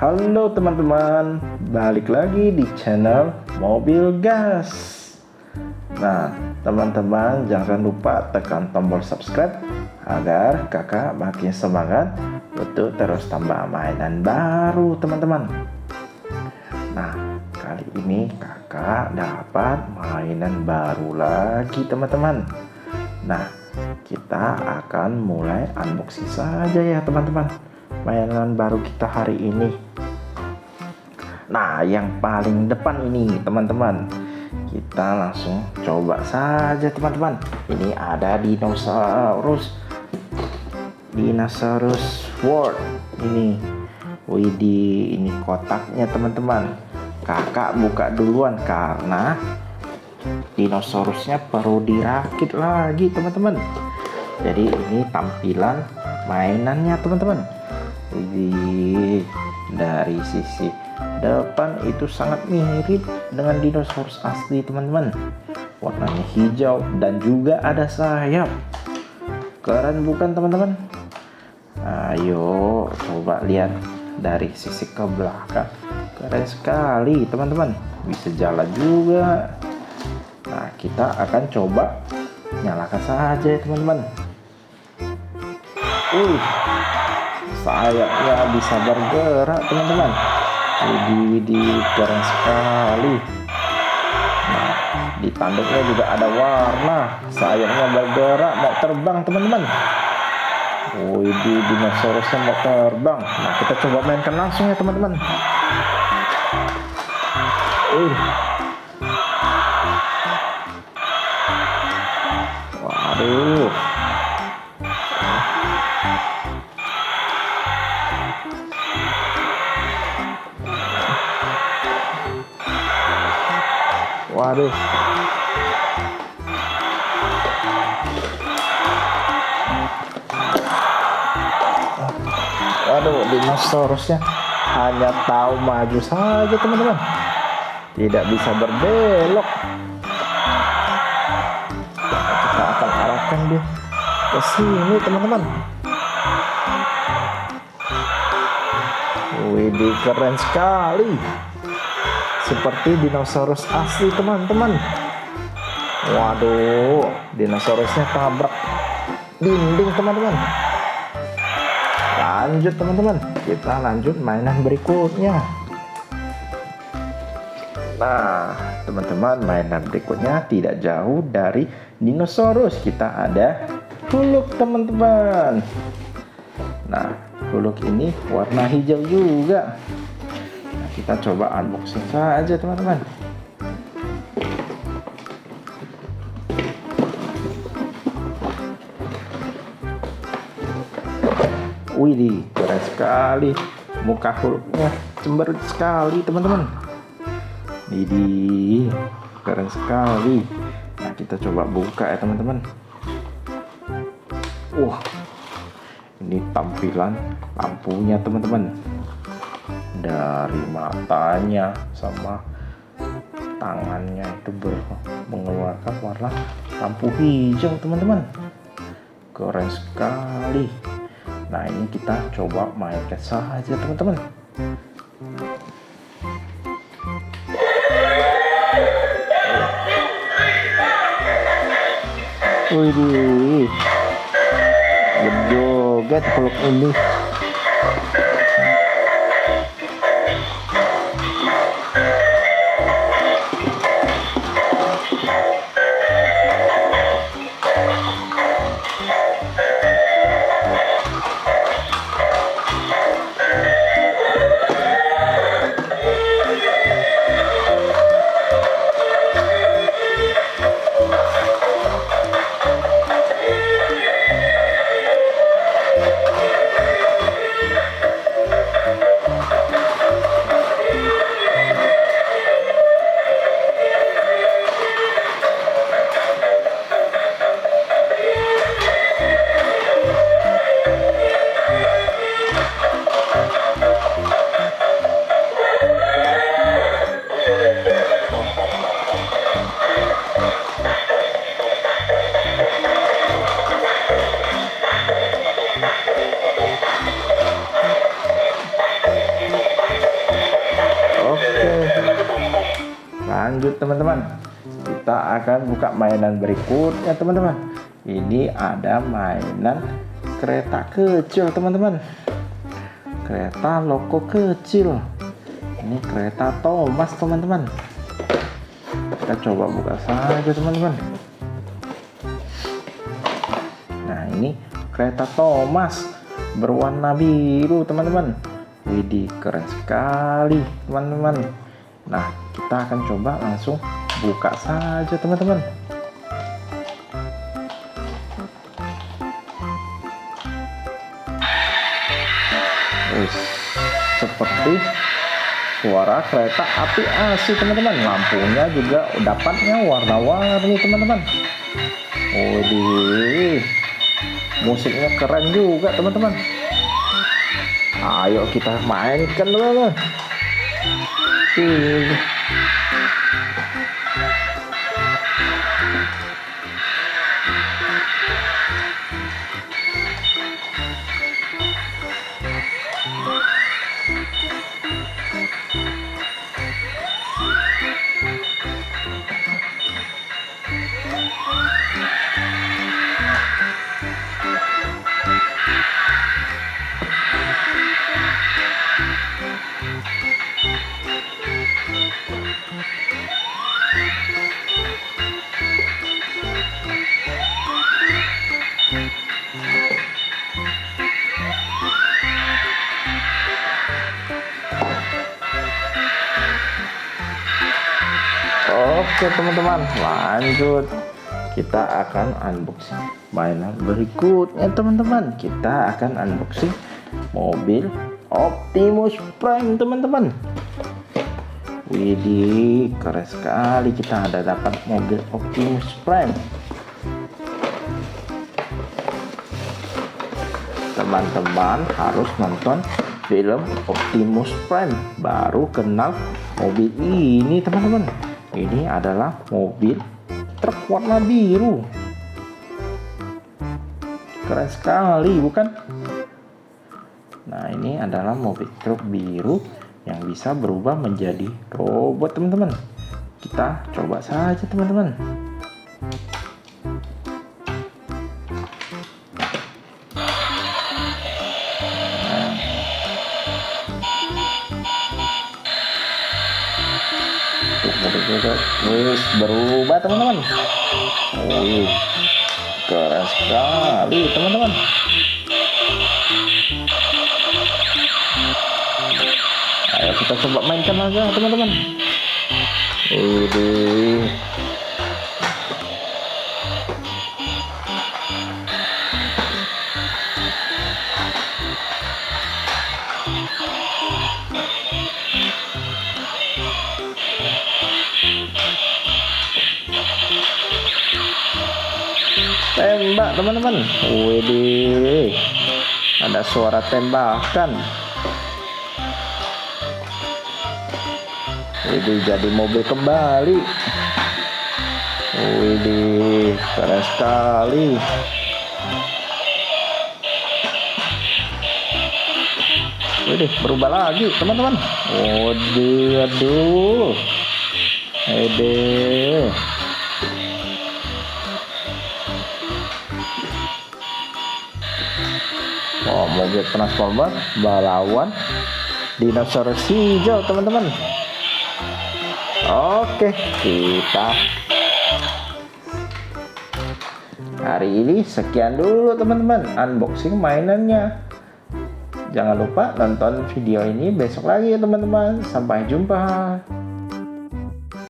Halo teman-teman, balik lagi di channel Mobil Gas. Nah, teman-teman jangan lupa tekan tombol subscribe agar kakak makin semangat untuk terus tambah mainan baru teman-teman. Nah, kali ini kakak dapat mainan baru lagi teman-teman. Nah, kita akan mulai unboxing saja ya teman-teman, mainan baru kita hari ini. Nah, yang paling depan ini teman-teman, kita langsung coba saja teman-teman. Ini ada dinosaurus World ini. Widih, ini kotaknya teman-teman. Kakak buka duluan karena dinosaurusnya perlu dirakit lagi teman-teman. Jadi ini tampilan mainannya teman-teman. Widih, dari sisi depan itu sangat mirip dengan dinosaurus asli teman-teman. Warnanya hijau dan juga ada sayap. Keren bukan teman-teman? Ayo coba lihat dari sisi ke belakang. Keren sekali teman-teman, bisa jalan juga. Nah, kita akan coba nyalakan saja ya teman-teman. Sayapnya bisa bergerak teman-teman. Widih, keren sekali. Nah, di tanduknya juga ada warna. Sayapnya bergerak, mau terbang teman-teman. Widih, dinosaurusnya mau terbang. Nah, kita coba mainkan langsung ya teman-teman. Waduh. Waduh. Waduh, dinosaurusnya hanya tahu maju saja teman-teman, tidak bisa berbelok. Kita akan arahkan dia ke sini teman-teman. Widih, keren sekali, seperti dinosaurus asli teman-teman. Waduh, dinosaurusnya tabrak dinding teman-teman. Lanjut teman-teman, kita lanjut mainan berikutnya. Nah teman-teman, mainan berikutnya tidak jauh dari dinosaurus. Kita ada Hulk teman-teman. Nah, Hulk ini warna hijau juga. Nah, kita coba unboxing saja teman-teman. Widih, keren sekali. Muka Hulknya cemberut sekali teman-teman. Widih, keren sekali. Nah, kita coba buka ya teman-teman. Ini tampilan lampunya teman-teman. Dari matanya sama tangannya itu mengeluarkan warna lampu hijau teman-teman. Keren sekali. Nah, ini kita coba mainkan saja teman-teman. Widih, berjoget Hulk ini. lanjut teman-teman. Kita akan buka mainan berikutnya teman-teman. Ini ada mainan kereta kecil teman-teman. Kereta loko kecil. Ini kereta Thomas teman-teman. Kita coba buka saja teman-teman. Nah, ini kereta Thomas berwarna biru teman-teman. Widih, keren sekali teman-teman. Nah, kita akan coba langsung buka saja teman-teman. Seperti suara kereta api asli teman-teman. Lampunya juga dapatnya warna-warni teman-teman. Widih, musiknya keren juga teman-teman. Ayo kita mainkan teman-teman. Oke teman-teman, lanjut. Kita akan unboxing mainan berikutnya teman-teman. Kita akan unboxing mobil Optimus Prime teman-teman. Widih, keren sekali. Kita ada dapat mobil Optimus Prime. Teman-teman harus nonton film Optimus Prime baru kenal mobil ini teman-teman. Ini adalah mobil truk warna biru. Keren sekali bukan? Nah, ini adalah mobil truk biru yang bisa berubah menjadi robot teman-teman. Kita coba saja teman-teman. Wih, berubah teman-teman. Wih, keren sekali teman-teman. Ayo kita coba mainkan aja teman-teman. Wih, tembak teman-teman. Widih, ada suara tembakan. Widih, jadi mobil kembali. Widih, keren sekali. Widih, berubah lagi teman-teman. Widih, aduh. Widih. Oh, mobil Transformer melawan dinosaurus hijau teman-teman. Oke, kita hari ini sekian dulu teman-teman unboxing mainannya. Jangan lupa nonton video ini besok lagi ya teman-teman. Sampai jumpa.